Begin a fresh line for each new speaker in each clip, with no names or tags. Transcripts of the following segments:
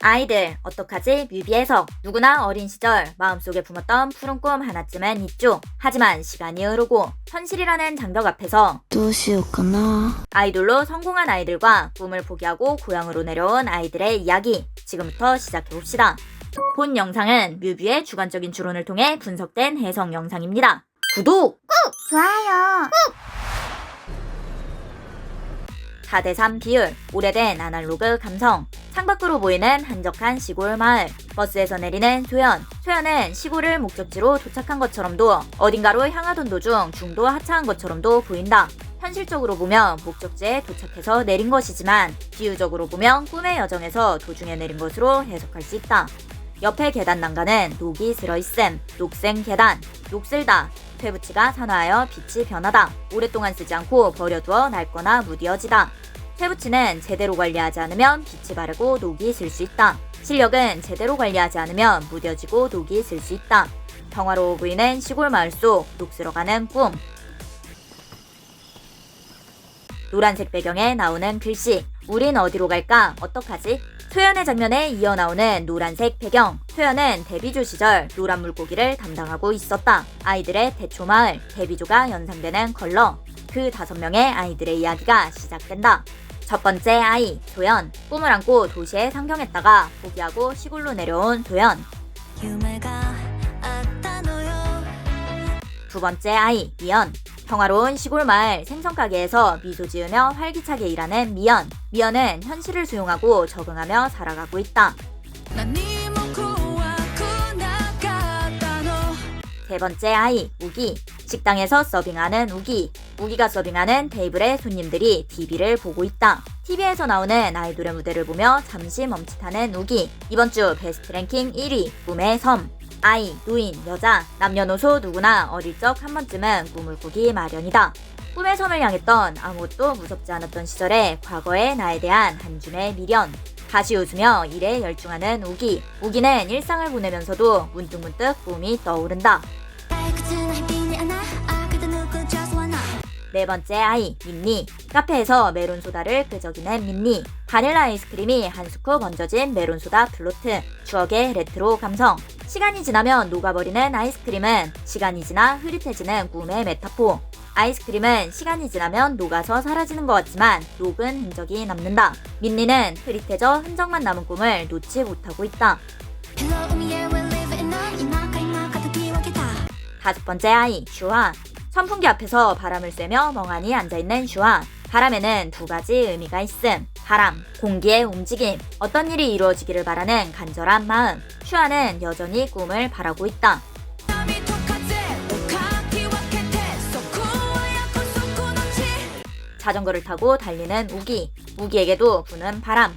아이들 어떡하지? 뮤비 해석. 누구나 어린 시절 마음속에 품었던 푸른 꿈 하나쯤은 있죠. 하지만 시간이 흐르고 현실이라는 장벽 앞에서
どうしようかな
아이돌로 성공한 아이들과 꿈을 포기하고 고향으로 내려온 아이들의 이야기. 지금부터 시작해봅시다. 본 영상은 뮤비의 주관적인 추론을 통해 분석된 해석 영상입니다. 구독!
좋아요
4대3 비율, 오래된 아날로그 감성, 창밖으로 보이는 한적한 시골 마을, 버스에서 내리는 소연. 소연은 시골을 목적지로 도착한 것처럼도 어딘가로 향하던 도중 중도 하차한 것처럼도 보인다. 현실적으로 보면 목적지에 도착해서 내린 것이지만 비유적으로 보면 꿈의 여정에서 도중에 내린 것으로 해석할 수 있다. 옆에 계단 난간은 녹이 슬어있음, 녹생 계단, 녹슬다. 퇴부치가 산화하여 빛이 변하다. 오랫동안 쓰지 않고 버려두어 낡거나 무뎌지다. 퇴부치는 제대로 관리하지 않으면 빛이 바르고 녹이 슬 수 있다. 실력은 제대로 관리하지 않으면 무뎌지고 녹이 슬 수 있다. 평화로워 보이는 시골 마을 속 녹슬어가는 꿈. 노란색 배경에 나오는 글씨. 우린 어디로 갈까? 어떡하지? 소연의 장면에 이어 나오는 노란색 배경. 소연은 데뷔조 시절 노란 물고기를 담당하고 있었다. 아이들의 대초마을, 데뷔조가 연상되는 컬러. 그 5명의 아이들의 이야기가 시작된다. 첫 번째 아이, 소연. 꿈을 안고 도시에 상경했다가 포기하고 시골로 내려온 소연. 두 번째 아이, 미연. 평화로운 시골 마을 생선가게에서 미소 지으며 활기차게 일하는 미연. 미연은 현실을 수용하고 적응하며 살아가고 있다. 세 번째 아이, 우기. 식당에서 서빙하는 우기. 우기가 서빙하는 테이블에 손님들이 TV를 보고 있다. TV에서 나오는 아이돌의 무대를 보며 잠시 멈칫하는 우기. 이번 주 베스트 랭킹 1위, 꿈의 섬. 아이, 노인, 여자, 남녀노소 누구나 어릴 적 한 번쯤은 꿈을 꾸기 마련이다. 꿈의 섬을 향했던 아무것도 무섭지 않았던 시절의 과거의 나에 대한 한 줌의 미련. 다시 웃으며 일에 열중하는 우기. 우기는 일상을 보내면서도 문득문득 꿈이 떠오른다. 네 번째 아이, 민니. 카페에서 메론소다를 끄적이는 민니. 바닐라 아이스크림이 한 스쿱 얹어진 메론소다 플로트. 추억의 레트로 감성. 시간이 지나면 녹아버리는 아이스크림은 시간이 지나 흐릿해지는 꿈의 메타포. 아이스크림은 시간이 지나면 녹아서 사라지는 것 같지만 녹은 흔적이 남는다. 민니는 흐릿해져 흔적만 남은 꿈을 놓지 못하고 있다. 다섯 번째 아이, 슈아. 선풍기 앞에서 바람을 쐬며 멍하니 앉아있는 슈아. 바람에는 두 가지 의미가 있음. 바람, 공기의 움직임, 어떤 일이 이루어지기를 바라는 간절한 마음. 슈아는 여전히 꿈을 바라고 있다. 자전거를 타고 달리는 우기. 우기에게도 부는 바람.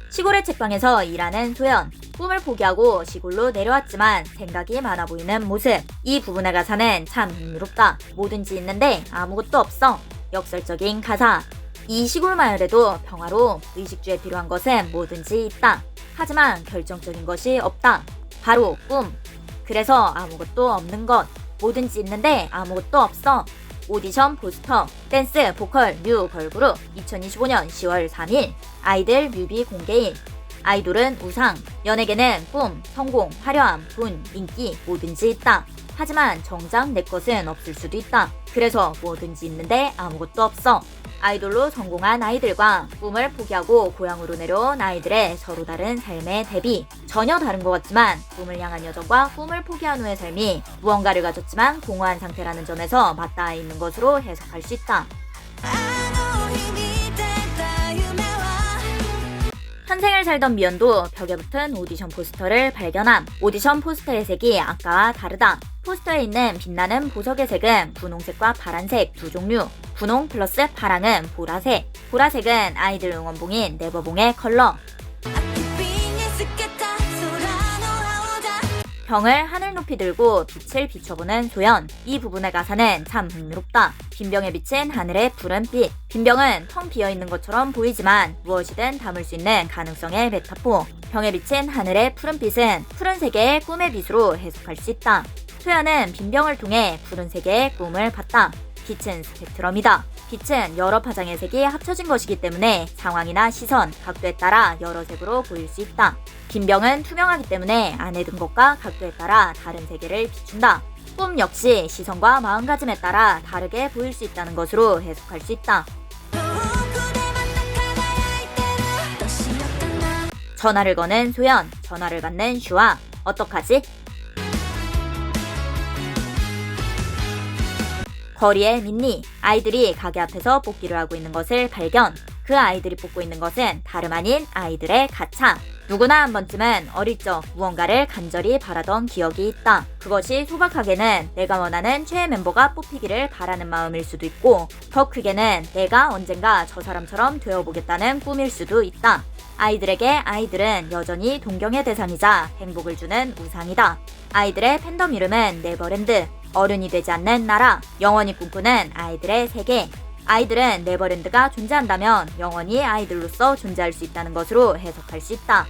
시골의 책방에서 일하는 소연. 꿈을 포기하고 시골로 내려왔지만 생각이 많아 보이는 모습. 이 부분의 가사는 참 흥미롭다. 뭐든지 있는데 아무것도 없어. 역설적인 가사. 이 시골 마을에도 평화로 의식주에 필요한 것은 뭐든지 있다. 하지만 결정적인 것이 없다. 바로 꿈. 그래서 아무것도 없는 것. 뭐든지 있는데 아무것도 없어. 오디션 포스터. 댄스, 보컬, 뮤 걸그룹. 2025년 10월 3일. 아이들 뮤비 공개일. 아이돌은 우상, 연예계는 꿈, 성공, 화려함, 돈, 인기, 뭐든지 있다. 하지만 정작 내 것은 없을 수도 있다. 그래서 뭐든지 있는데 아무것도 없어. 아이돌로 성공한 아이들과 꿈을 포기하고 고향으로 내려온 아이들의 서로 다른 삶의 대비. 전혀 다른 것 같지만 꿈을 향한 여정과 꿈을 포기한 후의 삶이 무언가를 가졌지만 공허한 상태라는 점에서 맞닿아 있는 것으로 해석할 수 있다. 현생을 살던 미연도 벽에 붙은 오디션 포스터를 발견함. 오디션 포스터의 색이 아까와 다르다. 포스터에 있는 빛나는 보석의 색은 분홍색과 파란색 두 종류. 분홍 플러스 파랑은 보라색. 보라색은 아이들 응원봉인 네버봉의 컬러. 병을 하늘 높이 들고 빛을 비춰보는 소연. 이 부분의 가사는 참 흥미롭다. 빈병에 비친 하늘의 푸른빛. 빈병은 텅 비어있는 것처럼 보이지만 무엇이든 담을 수 있는 가능성의 메타포. 병에 비친 하늘의 푸른빛은 푸른 세계의 꿈의 빛으로 해석할 수 있다. 소연은 빈병을 통해 푸른 세계의 꿈을 봤다. 빛은 스펙트럼이다. 빛은 여러 파장의 색이 합쳐진 것이기 때문에 상황이나 시선, 각도에 따라 여러 색으로 보일 수 있다. 빈 병은 투명하기 때문에 안에 든 것과 각도에 따라 다른 세계를 비춘다. 꿈 역시 시선과 마음가짐에 따라 다르게 보일 수 있다는 것으로 해석할 수 있다. 전화를 거는 소연, 전화를 받는 슈아. 어떡하지? 거리의 민니, 아이들이 가게 앞에서 뽑기를 하고 있는 것을 발견. 그 아이들이 뽑고 있는 것은 다름 아닌 아이들의 가차. 누구나 한 번쯤은 어릴 적 무언가를 간절히 바라던 기억이 있다. 그것이 소박하게는 내가 원하는 최애 멤버가 뽑히기를 바라는 마음일 수도 있고, 더 크게는 내가 언젠가 저 사람처럼 되어보겠다는 꿈일 수도 있다. 아이들에게 아이들은 여전히 동경의 대상이자 행복을 주는 우상이다. 아이들의 팬덤 이름은 네버랜드. 어른이 되지 않는 나라, 영원히 꿈꾸는 아이들의 세계. 아이들은 네버랜드가 존재한다면 영원히 아이들로서 존재할 수 있다는 것으로 해석할 수 있다.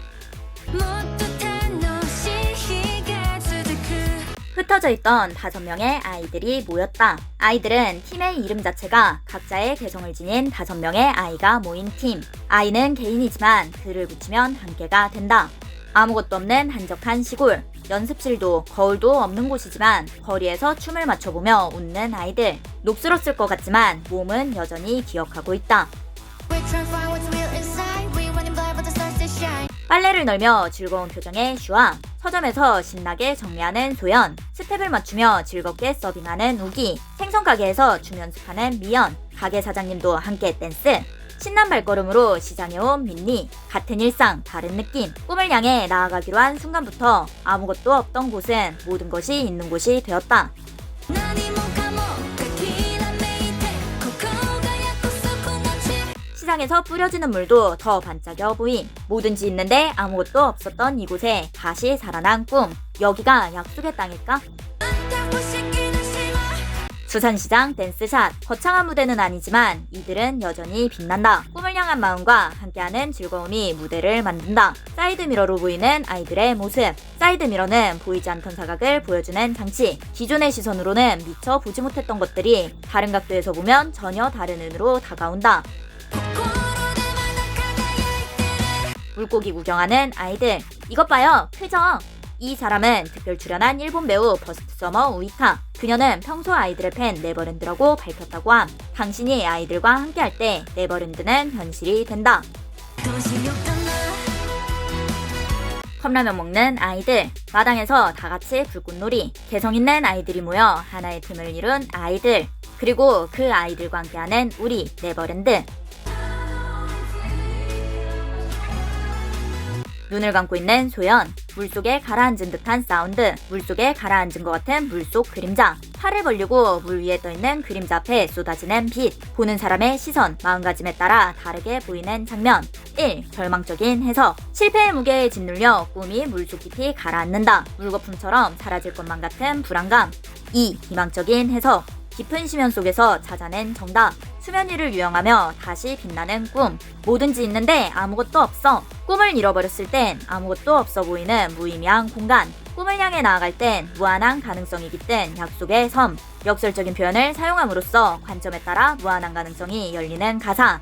흩어져 있던 5명의 아이들이 모였다. 아이들은 팀의 이름 자체가 각자의 개성을 지닌 5명의 아이가 모인 팀. 아이는 개인이지만 글을 붙이면 함께가 된다. 아무것도 없는 한적한 시골. 연습실도 거울도 없는 곳이지만 거리에서 춤을 맞춰보며 웃는 아이들. 녹슬었을 것 같지만 몸은 여전히 기억하고 있다. 빨래를 널며 즐거운 표정의 슈아. 서점에서 신나게 정리하는 소연. 스텝을 맞추며 즐겁게 서빙하는 우기. 생선 가게에서 춤 연습하는 미연. 가게 사장님도 함께 댄스. 신난 발걸음으로 시장에 온 민니. 같은 일상, 다른 느낌. 꿈을 향해 나아가기로 한 순간부터 아무것도 없던 곳은 모든 것이 있는 곳이 되었다. 시장에서 뿌려지는 물도 더 반짝여 보임. 뭐든지 있는데 아무것도 없었던 이곳에 다시 살아난 꿈. 여기가 약속의 땅일까? 수산시장 댄스샷. 거창한 무대는 아니지만 이들은 여전히 빛난다. 꿈을 향한 마음과 함께하는 즐거움이 무대를 만든다. 사이드미러로 보이는 아이들의 모습. 사이드미러는 보이지 않던 사각을 보여주는 장치. 기존의 시선으로는 미처 보지 못했던 것들이 다른 각도에서 보면 전혀 다른 눈으로 다가온다. 물고기 구경하는 아이들. 이것 봐요, 크죠? 이 사람은 특별 출연한 일본 배우 버스트 서머 우이카. 그녀는 평소 아이들의 팬 네버랜드라고 밝혔다고 함. 당신이 아이들과 함께할 때 네버랜드는 현실이 된다. 컵라면 먹는 아이들. 마당에서 다같이 불꽃놀이. 개성 있는 아이들이 모여 하나의 팀을 이룬 아이들. 그리고 그 아이들과 함께하는 우리 네버랜드. 눈을 감고 있는 소연. 물속에 가라앉은 듯한 사운드. 물속에 가라앉은 것 같은 물속 그림자. 팔을 벌리고 물 위에 떠있는 그림자 앞에 쏟아지는 빛. 보는 사람의 시선, 마음가짐에 따라 다르게 보이는 장면. 1. 절망적인 해석. 실패의 무게에 짓눌려 꿈이 물속 깊이 가라앉는다. 물거품처럼 사라질 것만 같은 불안감. 2. 희망적인 해석. 깊은 심연 속에서 찾아낸 정답. 수면 위를 유영하며 다시 빛나는 꿈. 뭐든지 있는데 아무것도 없어. 꿈을 잃어버렸을 땐 아무것도 없어 보이는 무의미한 공간. 꿈을 향해 나아갈 땐 무한한 가능성이 깃든 약속의 섬. 역설적인 표현을 사용함으로써 관점에 따라 무한한 가능성이 열리는 가사.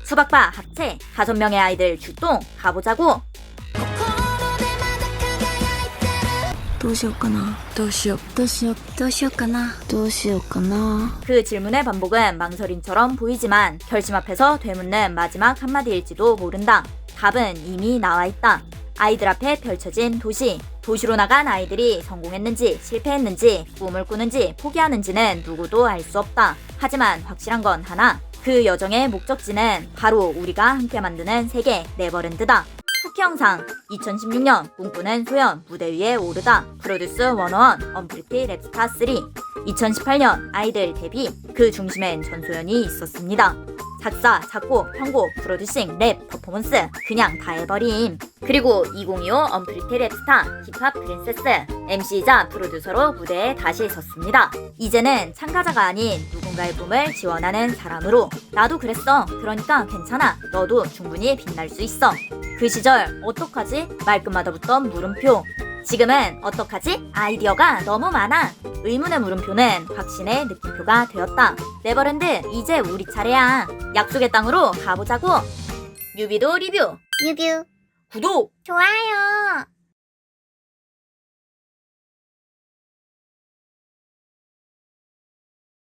수박바 합체. 5명의 아이들 출동. 가보자고.
どうしようかなどうしようかなどうしようかな
그 질문의 반복은 망설임처럼 보이지만 결심 앞에서 되묻는 마지막 한마디일지도 모른다. 답은 이미 나와 있다. 아이들 앞에 펼쳐진 도시. 도시로 나간 아이들이 성공했는지 실패했는지 꿈을 꾸는지 포기하는지는 누구도 알 수 없다. 하지만 확실한 건 하나. 그 여정의 목적지는 바로 우리가 함께 만드는 세계 네버랜드다. 후키 영상. 2016년 꿈꾸는 소연 무대 위에 오르다. 프로듀스 101 언프리티 랩스타 3. 2018년 아이들 데뷔. 그 중심엔 전소연이 있었습니다. 작사, 작곡, 편곡, 프로듀싱, 랩, 퍼포먼스 그냥 다 해버림. 그리고 2025 언프리티 랩스타 힙합 프린세스 MC이자 프로듀서로 무대에 다시 섰습니다. 이제는 참가자가 아닌 누군가의 꿈을 지원하는 사람으로. 나도 그랬어. 그러니까 괜찮아. 너도 충분히 빛날 수 있어. 그 시절 어떡하지? 말끝마다 붙던 물음표. 지금은 어떡하지? 아이디어가 너무 많아. 의문의 물음표는 확신의 느낌표가 되었다. 네버랜드, 이제 우리 차례야. 약속의 땅으로 가보자고. 뮤비도 리뷰,
뮤뷰.
구독!
좋아요.